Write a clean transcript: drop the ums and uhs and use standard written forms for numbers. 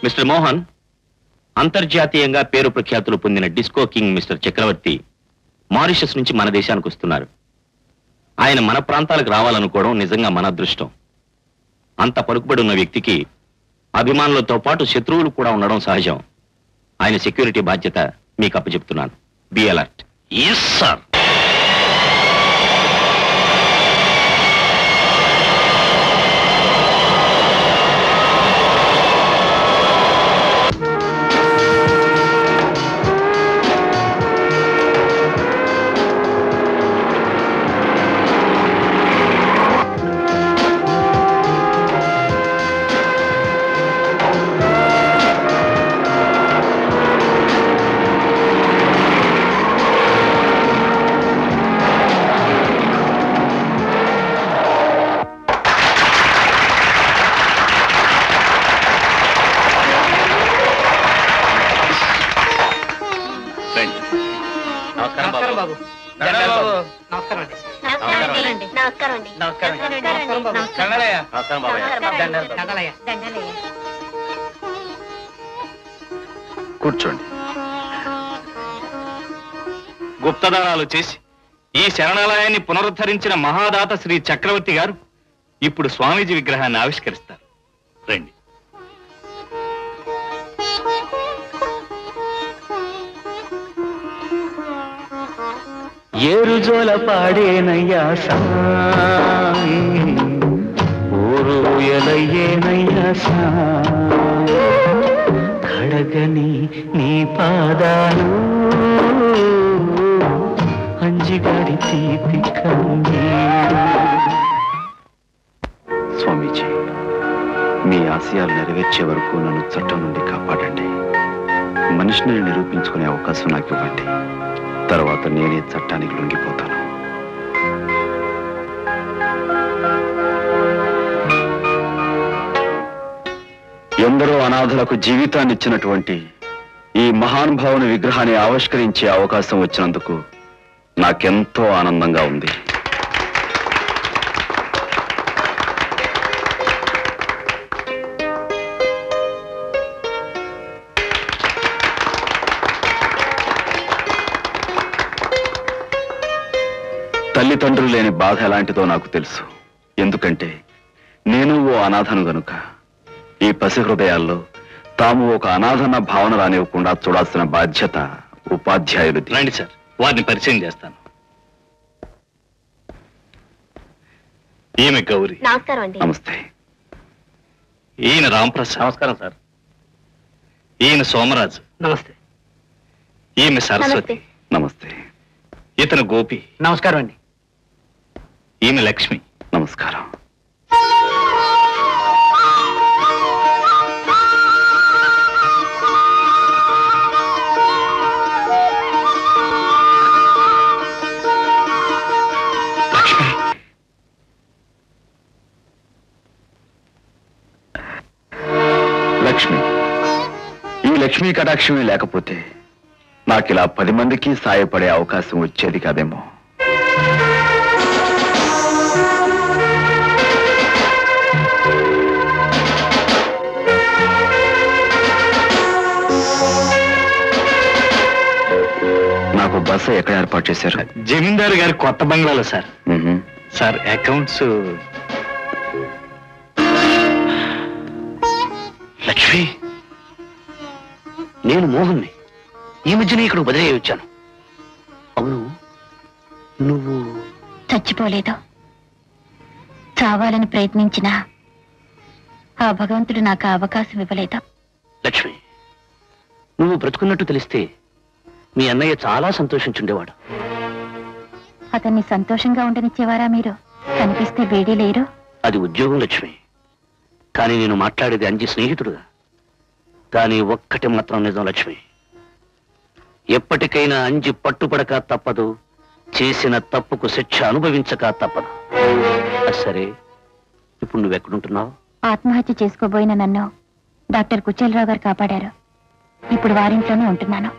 Mister Mohan, అంతర్జాతీయంగా పేరు ప్రఖ్యాతులు పొందిన డిస్కో కింగ్ మిస్టర్ చక్రవర్తి మారిషస్ నుంచి మన దేశానికి వస్తున్నారు. ఆయన మన ప్రాంతాలకు రావాలనుకోవడం నిజంగా మన అదృష్టం. అంత పలుకుబడి ఉన్న వ్యక్తికి అభిమానులతో పాటు శత్రువులు కూడా ఉండడం సహజం. ఆయన సెక్యూరిటీ బాధ్యత మీకు అప్పచెప్తున్నాను. Be alert. yes sir. కూర్చోండి. గుప్తదానాలు చేసి ఈ శరణాలయాన్ని పునరుద్ధరించిన మహాదాత శ్రీ చక్రవర్తి గారు ఇప్పుడు స్వామీజీ విగ్రహాన్ని ఆవిష్కరిస్తారు. రండి. ఏరుజోల పాడేనయ్యా సాయి, ఊరుయలయ్యేనయ్యా సాయి, కడగని నీ పాదాలు అంజిగాడి తీపి కన్నీరు. స్వామీజీ, మీ ఆశయాలు నెరవేర్చే వరకు నన్ను చట్టం నుండి కాపాడండి. మనిషిని నిరూపించుకునే అవకాశం నాకు ఇవ్వండి. తర్వాత నేనే చట్టానికి లొంగిపోతాను. ఎందరో అనాథలకు జీవితాన్ని ఇచ్చినటువంటి ఈ మహానుభావుని విగ్రహాన్ని ఆవిష్కరించే అవకాశం వచ్చినందుకు నాకెంతో ఆనందంగా ఉంది. తల్లిదండ్రులు లేని బాధ ఎలాంటిదో నాకు తెలుసు. ఎందుకంటే నేను ఓ అనాథను గనుక. ఈ పసి హృదయాల్లో తాము ఒక అనాథన్న భావన రానివ్వకుండా చూడాల్సిన బాధ్యత ఉపాధ్యాయులది. రండి సార్, వారిని పరిచయం చేస్తాను. ఈమె గౌరీ. నమస్కారం అండి. నమస్తే. ఈయన రాంప్రసాద్. నమస్కారం సార్. ఈయన సోమరాజు. నమస్తే. ఈమె సరస్వతి. నమస్తే. ఇతను గోపి. నమస్కారం అండి. ఈమె లక్ష్మి. నమస్కారం. లక్ష్మి, ఈ లక్ష్మీ కటాక్షమే లేకపోతే నాకిలా 10 మందికి సాయపడే అవకాశం వచ్చేది కాదేమో. నాకు బస్సు ఎక్కడ ఏర్పాటు చేశారు? జమీందారు గారి కొత్త బంగ్లాలో సార్. Sir accounts. లక్ష్మి, నేను మోహన్ని ఈ మధ్యనే ఇక్కడ బదిలీ వచ్చాను. అవును, నువ్వు చచ్చిపోలేదు. చావాలని ప్రయత్నించినా ఆ భగవంతుడు నాకు అవకాశం ఇవ్వలేదు. లక్ష్మి, నువ్వు బ్రతుకున్నట్టు తెలిస్తే మీ అన్నయ్య చాలా సంతోషించుండేవాడు. అతన్ని సంతోషంగా ఉండనిచ్చేవారా మీరు? కనిపిస్తే వేడి లేరు. అది ఉద్యోగం లక్ష్మి. కానీ నేను మాట్లాడేది అంజి స్నేహితుడుగా. కానీ ఒక్కటి మాత్రం నిజం లక్ష్మి, ఎప్పటికైనా అంజి పట్టుపడక తప్పదు, చేసిన తప్పుకు శిక్ష అనుభవించక తప్పదు. సరే, ఇప్పుడు నువ్వెక్కడుంటున్నావు? ఆత్మహత్య చేసుకోబోయిన నన్ను డాక్టర్ కుచేలరావు గారు కాపాడారు. ఇప్పుడు వారింట్లోనే ఉంటున్నాను.